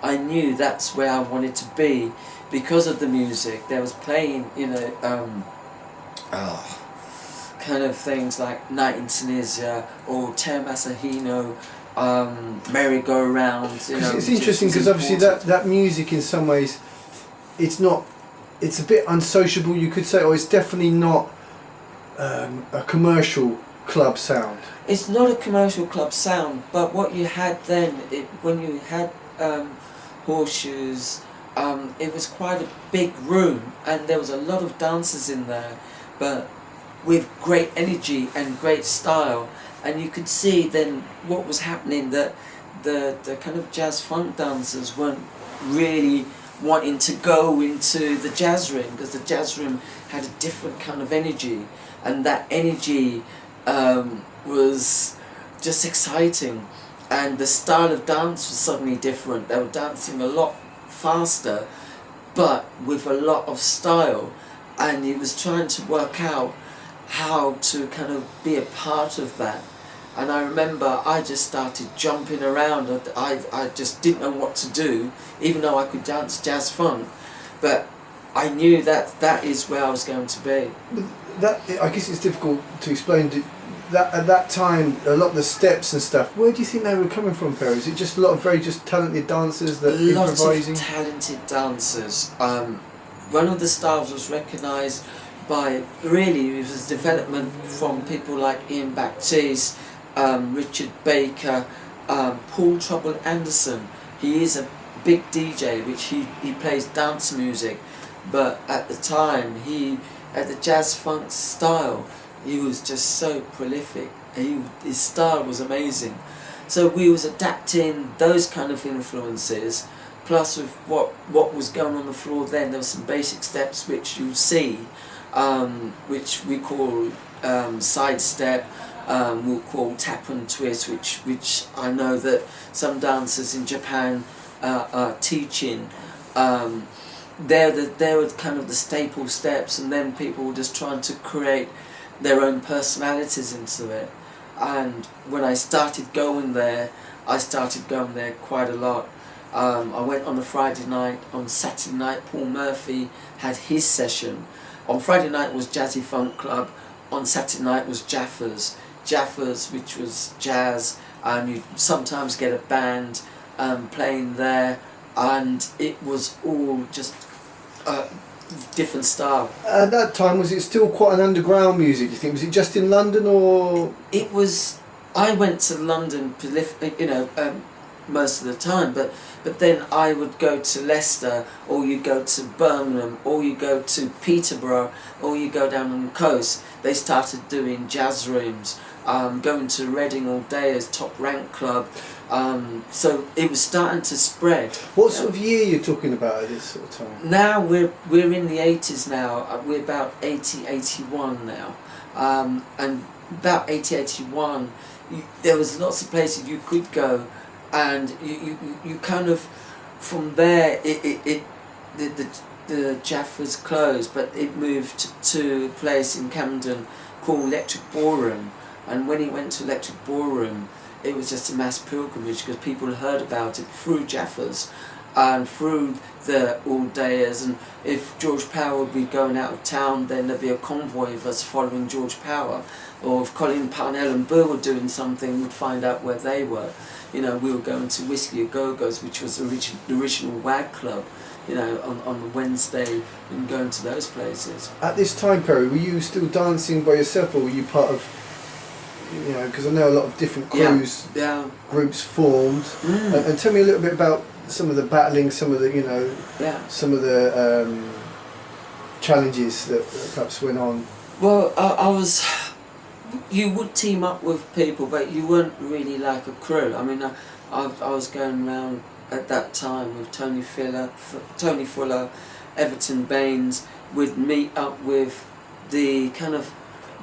I knew that's where I wanted to be because of the music. There was playing, kind of things like Night in Tunisia or Ter Masahino, merry-go-round. It's interesting because obviously that music in some ways, it's a bit unsociable, you could say, or it's definitely not a commercial club sound. It's not a commercial club sound, but what you had then, when you had Horseshoes, it was quite a big room and there was a lot of dancers in there, but with great energy and great style, and you could see then what was happening, that the kind of jazz funk dancers weren't really wanting to go into the jazz room, because the jazz room had a different kind of energy, and that energy was just exciting, and the style of dance was suddenly different. They were dancing a lot faster but with a lot of style, and he was trying to work out how to kind of be a part of that. And I remember I just started jumping around. I just didn't know what to do, even though I could dance jazz funk, but I knew that is where I was going to be. That, I guess it's difficult to explain. That at that time, a lot of the steps and stuff, where do you think they were coming from, Perry? Is it just a lot of very just talented dancers that improvising? Lots of talented dancers. One of the styles was recognised by, really, it was development from people like Ian Baptiste, Richard Baker, Paul Trouble Anderson. He is a big DJ, which he plays dance music, but at the time, at the jazz funk style, he was just so prolific. His style was amazing. So we was adapting those kind of influences, plus with what was going on the floor then. There were some basic steps which you see, which we call side step, we'll call tap and twist, which I know that some dancers in Japan are teaching. They're kind of the staple steps, and then people were just trying to create their own personalities into it. And when I started going there, quite a lot. I went on a Friday night. On Saturday night, Paul Murphy had his session. On Friday night was Jazzy Funk Club. On Saturday night was Jaffers, which was jazz. You'd sometimes get a band playing there, and it was all just different style. At that time, was it still quite an underground music, do you think? Was it just in London, or...? It was... I went to London, most of the time, but then I would go to Leicester, or you go to Birmingham, or you go to Peterborough, or you go down on the coast. They started doing jazz rooms, going to Reading all day as Top Rank Club. So it was starting to spread. What sort of year you're talking about at this sort of time? Now we're in the 80s now. We're about 80, 81 now, and about 80, 81, there was lots of places you could go, and you kind of, from there the Jaffers closed, but it moved to a place in Camden called Electric Ballroom. And when he went to Electric Ballroom, it was just a mass pilgrimage, because people heard about it through Jaffers and through the all-dayers. And if George Power would be going out of town, then there'd be a convoy of us following George Power. Or if Colin Parnell and Burr were doing something, we'd find out where they were. We were going to Whiskey A Go-Go's, which was the original WAG club, on Wednesday, and going to those places. At this time, Perry, were you still dancing by yourself, or were you part of, because I know a lot of different crews, groups formed, and tell me a little bit about some of the battling, some of the, some of the challenges that perhaps went on. Well, you would team up with people, but you weren't really like a crew. I mean, I was going around at that time with Tony Fuller, Everton Baines. We'd meet up with the kind of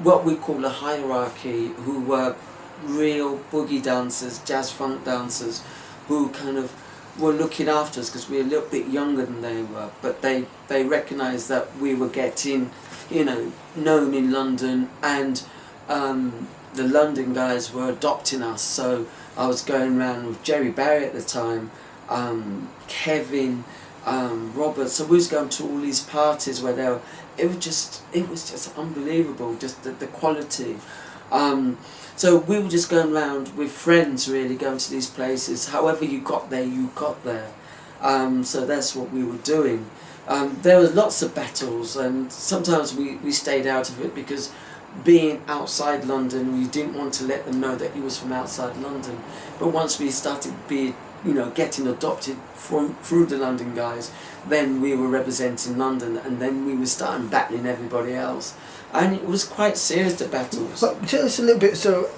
what we call a hierarchy, who were real boogie dancers, jazz funk dancers, who kind of were looking after us, because we were a little bit younger than they were, but they recognised that we were getting, known in London, and the London guys were adopting us. So I was going around with Jerry Barry at the time, Kevin, Robert. So we was going to all these parties where they were, it was just unbelievable, just the quality. So we were just going around with friends, really, going to these places. However you got there, you got there. So that's what we were doing. There were lots of battles, and sometimes we stayed out of it because being outside London, we didn't want to let them know that he was from outside London. But once we started getting adopted through the London guys, then we were representing London, and then we were starting battling everybody else. And it was quite serious, the battles. But tell us a little bit, so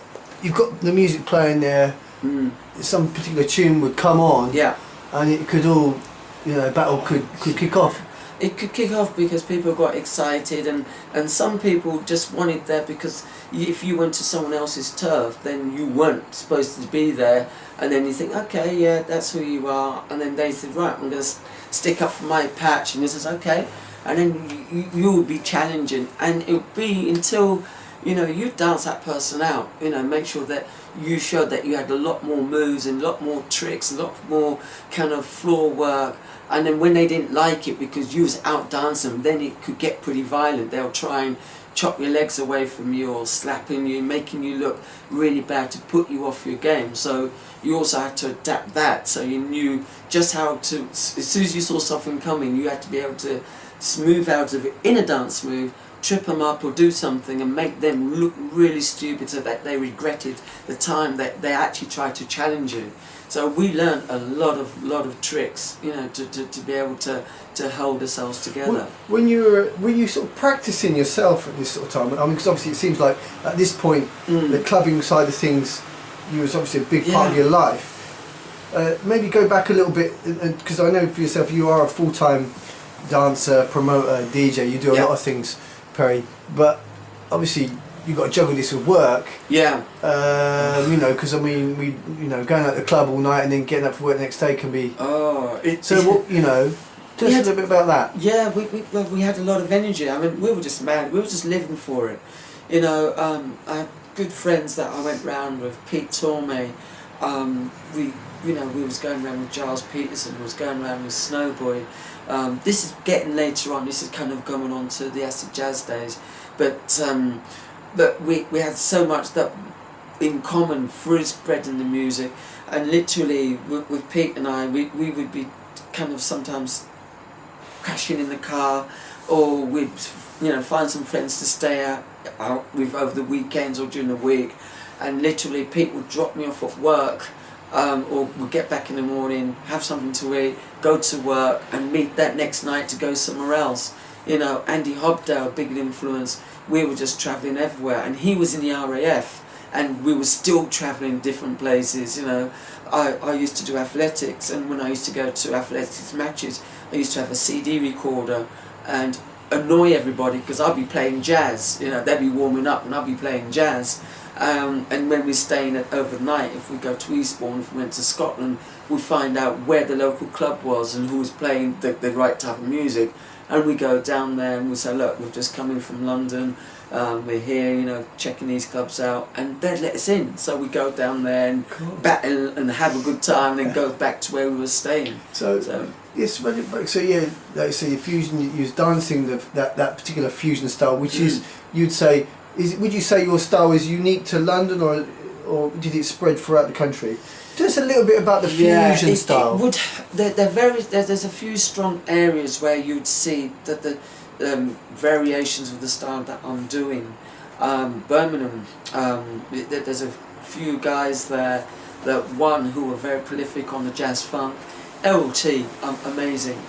you've got the music playing there, some particular tune would come on, and it could all, battle could kick off. It could kick off because people got excited, and some people just wanted there because if you went to someone else's turf, then you weren't supposed to be there, and then you think, okay, yeah, that's who you are, and then they said, right, I'm going to stick up for my patch, and he says, okay, and then you would be challenging, and it would be until, you dance that person out, make sure that you showed that you had a lot more moves and a lot more tricks, a lot more kind of floor work. And then when they didn't like it because you was out dancing them, then it could get pretty violent. They'll try and chop your legs away from you or slapping you, making you look really bad to put you off your game. So you also had to adapt that, so you knew just how to, as soon as you saw something coming, you had to be able to smooth out of it in a dance move, trip them up or do something and make them look really stupid so that they regretted the time that they actually tried to challenge you. So we learned a lot of tricks, to be able to hold ourselves together. Were you sort of practicing yourself at this sort of time? I mean, because obviously it seems like at this point the clubbing side of things, you was obviously a big part of your life. Maybe go back a little bit, because I know for yourself you are a full-time dancer, promoter, DJ. You do a lot of things, Perry. But obviously you've got to juggle this with work. Yeah. Because I mean, going out to the club all night and then getting up for work the next day can be. Oh. Tell us a little bit about that. Yeah, we had a lot of energy. I mean, we were just mad. We were just living for it. I had good friends that I went round with. Pete Torme. We was going around with Giles Peterson. We was going around with Snowboy. This is getting later on. This is kind of going on to the acid jazz days, but we had so much that in common through spreading the music, and literally with Pete and I, we would be kind of sometimes crashing in the car, or we'd find some friends to stay out with over the weekends or during the week, and literally Pete would drop me off at work, or we'd get back in the morning, have something to eat, go to work, and meet that next night to go somewhere else. Andy Hobdale, big influence. We were just travelling everywhere, and he was in the RAF, and we were still travelling different places. I used to do athletics, and when I used to go to athletics matches, I used to have a CD recorder and annoy everybody because I'd be playing jazz. They'd be warming up and I'd be playing jazz. And when we're staying overnight, if we go to Eastbourne, if we went to Scotland, we'd find out where the local club was and who was playing the right type of music. And we go down there and we say, look, we've just come in from London, we're here, checking these clubs out, and they'd let us in. So we go down there and battle and have a good time, and then go back to where we were staying. So yes, so yeah, like say your fusion, you was dancing that particular fusion style, which is, would you say your style is unique to London, or did it spread throughout the country? Tell us a little bit about the fusion style. There's a few strong areas where you'd see that the variations of the style that I'm doing. Birmingham, there's a few guys there, one who are very prolific on the jazz funk. LT, amazing,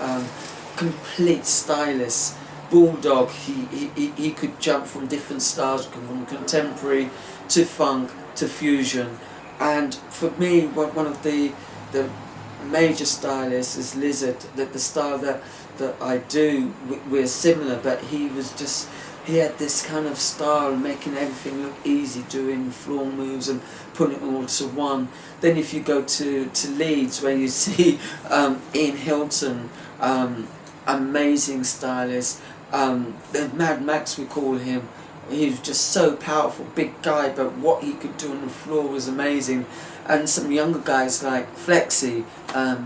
complete stylist. Bulldog, he could jump from different styles, from contemporary to funk to fusion. And for me, one of the major stylists is Lizard. The style that I do, we're similar, but he had this kind of style, making everything look easy, doing floor moves and putting it all to one. Then if you go to Leeds, where you see Ian Hilton, amazing stylist, the Mad Max we call him. He was just so powerful, big guy, but what he could do on the floor was amazing. and some younger guys like Flexi,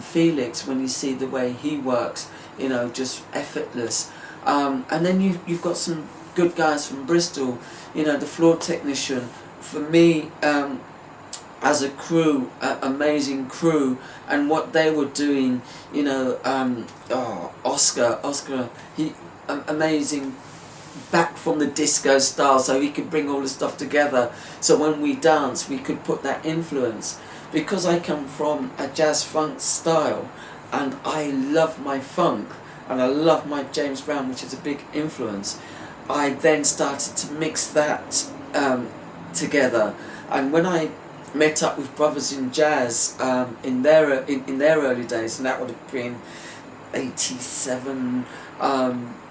Felix, when you see the way he works, you know, just effortless. And then you've got some good guys from Bristol, you know, the floor technician. For me, as a crew, amazing crew, and what they were doing, you know, Oscar, he amazing, back from the disco style, so he could bring all the stuff together. So when we dance, we could put that influence. Because I come from a jazz funk style, and I love my funk, and I love my James Brown, which is a big influence. I then started to mix that together, and when I met up with Brothers in Jazz in their early days, and that would have been 87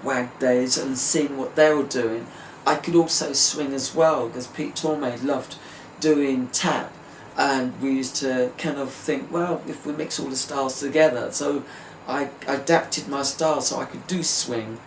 WAG days, and seeing what they were doing, I could also swing as well, because Pete Torme loved doing tap, and we used to kind of think, well, if we mix all the styles together, so I adapted my style so I could do swing